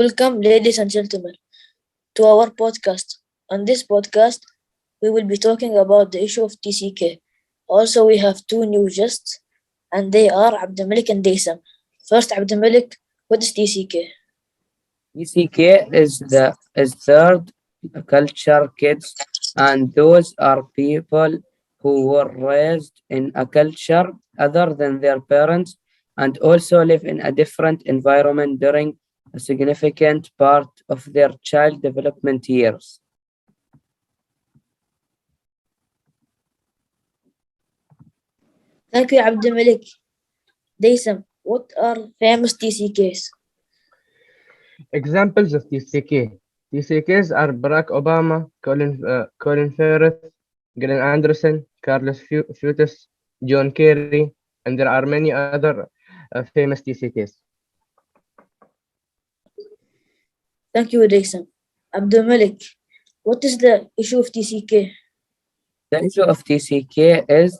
Welcome, ladies and gentlemen, to our podcast. On this podcast, we will be talking about the issue of TCK. Also, we have two new guests, and they are Abdulmalik and Daysam. First, Abdulmalik, what is TCK? TCK is third culture kids, and those are people who were raised in a culture other than their parents and also live in a different environment during a significant part of their child development years. Thank you, Abdulmalik. Daysam, what are famous TCKs? Examples of TCK. TCKs are Barack Obama, Colin Firth, Glenn Anderson, Carlos Fuentes, John Kerry, and there are many other famous TCKs. Thank you, Daysam. Abdulmalik, what is the issue of TCK? The issue of TCK is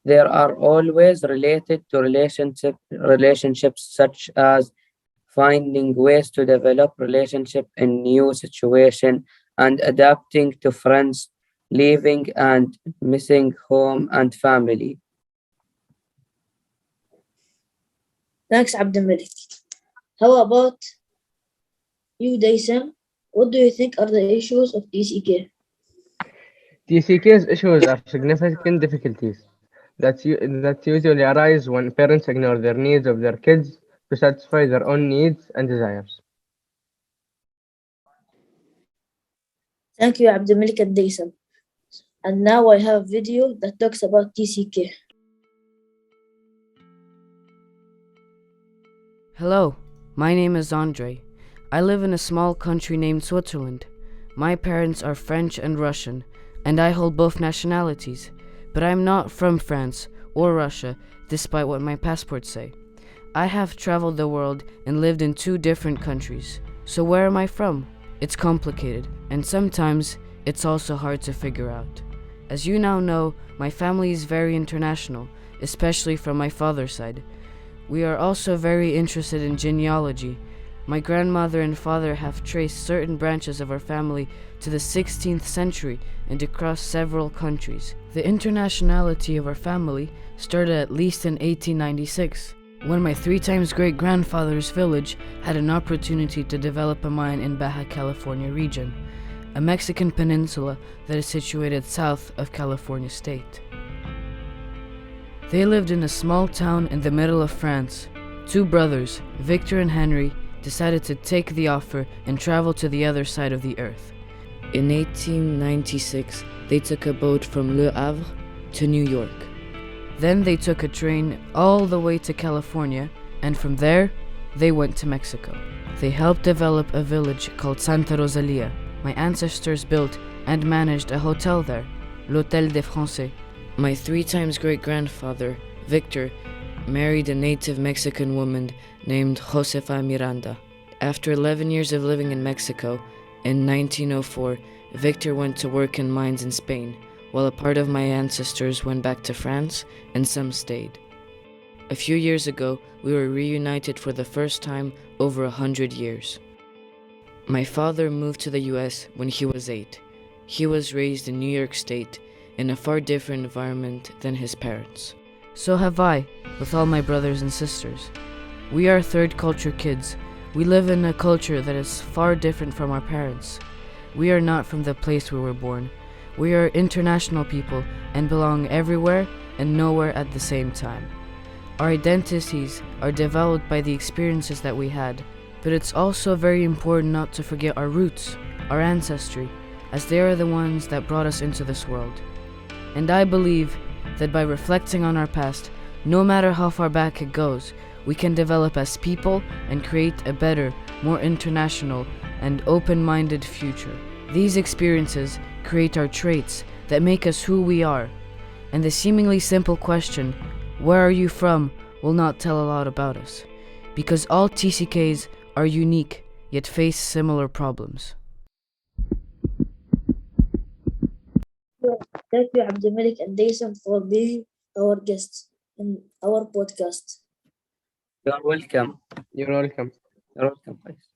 there are always related to relationships such as finding ways to develop relationship in new situation and adapting to friends, leaving and missing home and family. Thanks, Abdulmalik. How about you, Daysam? What do you think are the issues of TCK? TCK's issues are significant difficulties that usually arise when parents ignore their needs of their kids to satisfy their own needs and desires. Thank you, Abdulmalik and Daysam. And now I have a video that talks about TCK. Hello, my name is Andre. I live in a small country named Switzerland. My parents are French and Russian, and I hold both nationalities, but I'm not from France or Russia, despite what my passports say. I have traveled the world and lived in two different countries. So where am I from? It's complicated, and sometimes it's also hard to figure out. As you now know, my family is very international, especially from my father's side. We are also very interested in genealogy. My grandmother and father have traced certain branches of our family to the 16th century and across several countries. The internationality of our family started at least in 1896, when my 3 times great-grandfather's village had an opportunity to develop a mine in Baja California region, a Mexican peninsula that is situated south of California state. They lived in a small town in the middle of France. 2 brothers, Victor and Henry, decided to take the offer and travel to the other side of the earth. In 1896, they took a boat from Le Havre to New York. Then they took a train all the way to California, and from there, they went to Mexico. They helped develop a village called Santa Rosalia. My ancestors built and managed a hotel there, l'Hôtel des Français. My 3 times great-grandfather, Victor, married a native Mexican woman named Josefa Miranda. After 11 years of living in Mexico, in 1904, Victor went to work in mines in Spain, while a part of my ancestors went back to France and some stayed. A few years ago, we were reunited for the first time over 100 years. My father moved to the US when he was 8. He was raised in New York State in a far different environment than his parents. So have I, with all my brothers and sisters. We are third culture kids. We live in a culture that is far different from our parents. We are not from the place we were born. We are international people and belong everywhere and nowhere at the same time. Our identities are developed by the experiences that we had, but it's also very important not to forget our roots, our ancestry, as they are the ones that brought us into this world. And I believe that by reflecting on our past, no matter how far back it goes, we can develop as people and create a better, more international and open-minded future. These experiences create our traits that make us who we are. And the seemingly simple question, where are you from, will not tell a lot about us, because all TCKs are unique, yet face similar problems. Thank you, Abdulmalik and Daysam, for being our guests in our podcast. You're welcome. You're welcome. You're welcome, guys.